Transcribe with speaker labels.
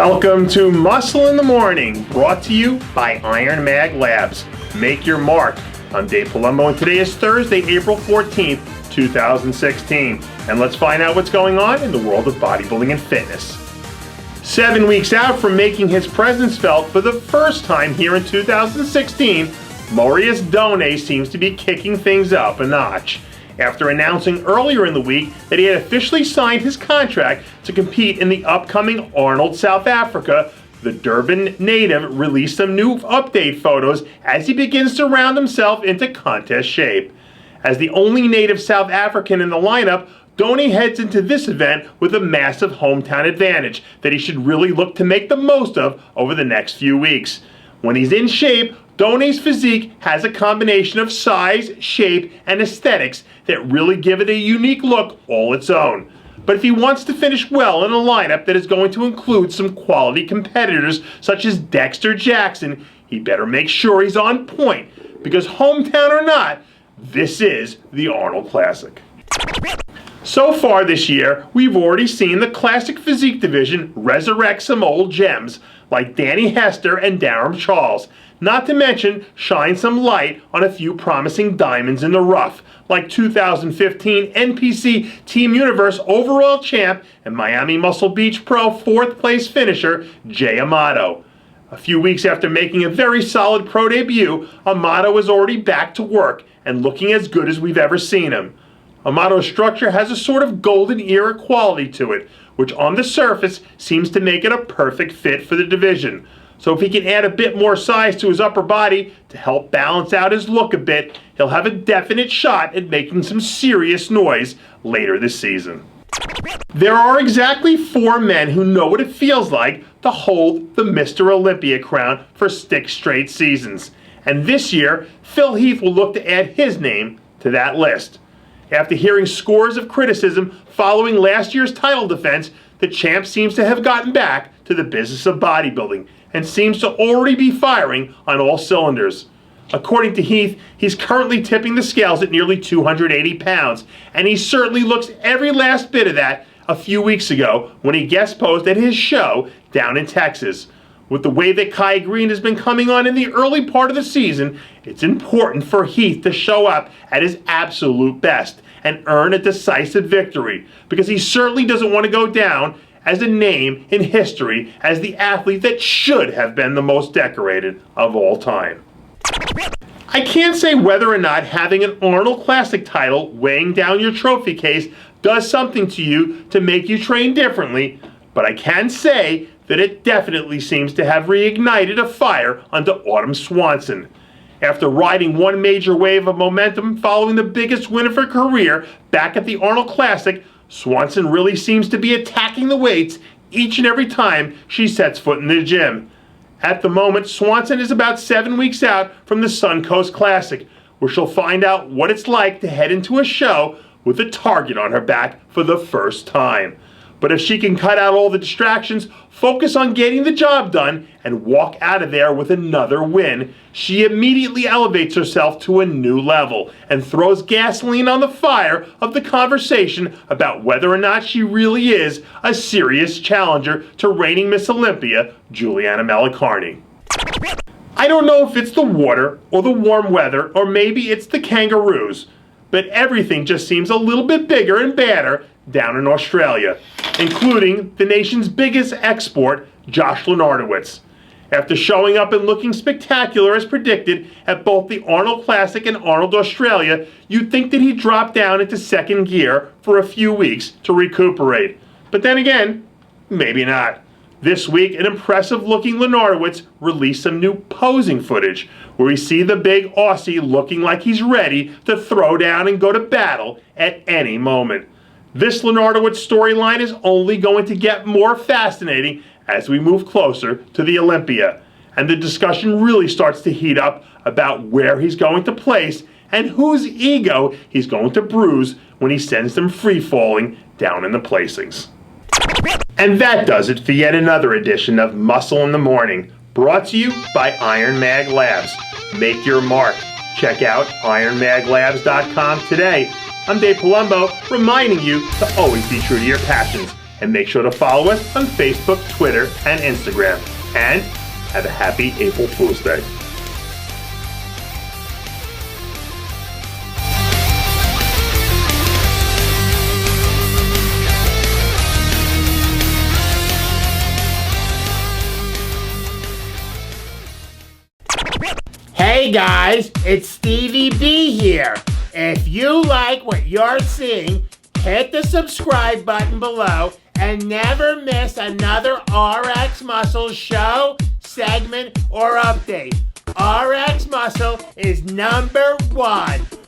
Speaker 1: Welcome to Muscle in the Morning, brought to you by Iron Mag Labs. Make your mark. I'm Dave Palumbo, and today is Thursday, April 14th, 2016. And let's find out what's going on in the world of bodybuilding and fitness. 7 weeks out from making his presence felt for the first time here in 2016, Marius Dohne seems to be kicking things up a notch. After announcing earlier in the week that he had officially signed his contract to compete in the upcoming Arnold South Africa, the Durban native released some new update photos as he begins to round himself into contest shape. As the only native South African in the lineup, Dohne heads into this event with a massive hometown advantage that he should really look to make the most of over the next few weeks. When he's in shape, Dohne's physique has a combination of size, shape, and aesthetics that really give it a unique look all its own. But if he wants to finish well in a lineup that is going to include some quality competitors such as Dexter Jackson, he better make sure he's on point, because hometown or not, this is the Arnold Classic. So far this year, we've already seen the classic physique division resurrect some old gems like Danny Hester and Darren Charles, not to mention shine some light on a few promising diamonds in the rough, like 2015 NPC Team Universe overall champ and Miami Muscle Beach Pro 4th place finisher Jay Amato. A few weeks after making a very solid pro debut, Amato is already back to work and looking as good as we've ever seen him. Amato's structure has a sort of golden era quality to it, which on the surface seems to make it a perfect fit for the division. So if he can add a bit more size to his upper body to help balance out his look a bit, he'll have a definite shot at making some serious noise later this season. There are exactly 4 men who know what it feels like to hold the Mr. Olympia crown for 6 straight seasons. And this year, Phil Heath will look to add his name to that list. After hearing scores of criticism following last year's title defense, the champ seems to have gotten back to the business of bodybuilding and seems to already be firing on all cylinders. According to Heath, he's currently tipping the scales at nearly 280 pounds, and he certainly looks every last bit of that a few weeks ago when he guest posed at his show down in Texas. With the way that Kai Green has been coming on in the early part of the season, it's important for Heath to show up at his absolute best and earn a decisive victory, because he certainly doesn't want to go down as a name in history as the athlete that should have been the most decorated of all time. I can't say whether or not having an Arnold Classic title weighing down your trophy case does something to you to make you train differently, but I can say that it definitely seems to have reignited a fire under Autumn Swansen. After riding one major wave of momentum following the biggest win of her career back at the Arnold Classic, Swansen really seems to be attacking the weights each and every time she sets foot in the gym. At the moment, Swansen is about 7 weeks out from the Suncoast Classic, where she'll find out what it's like to head into a show with a target on her back for the first time. But if she can cut out all the distractions, focus on getting the job done, and walk out of there with another win, she immediately elevates herself to a new level and throws gasoline on the fire of the conversation about whether or not she really is a serious challenger to reigning Miss Olympia, Juliana Malacarni. I don't know if it's the water or the warm weather, or maybe it's the kangaroos, but everything just seems a little bit bigger and badder down in Australia, including the nation's biggest export, Josh Lenartowicz. After showing up and looking spectacular as predicted at both the Arnold Classic and Arnold Australia, you'd think that he'd drop down into second gear for a few weeks to recuperate. But then again, maybe not. This week, an impressive-looking Lenartowicz released some new posing footage where we see the big Aussie looking like he's ready to throw down and go to battle at any moment. This Lenartowicz storyline is only going to get more fascinating as we move closer to the Olympia, and the discussion really starts to heat up about where he's going to place and whose ego he's going to bruise when he sends them free-falling down in the placings. And that does it for yet another edition of Muscle in the Morning, brought to you by Iron Mag Labs. Make your mark. Check out ironmaglabs.com today. I'm Dave Palumbo, reminding you to always be true to your passions And make sure to follow us on Facebook, Twitter, and Instagram. And have a happy April Fool's Day.
Speaker 2: Hey guys, it's Stevie B here. If you like what you're seeing, hit the subscribe button below and never miss another RxMuscle show, segment, or update. RxMuscle is #1.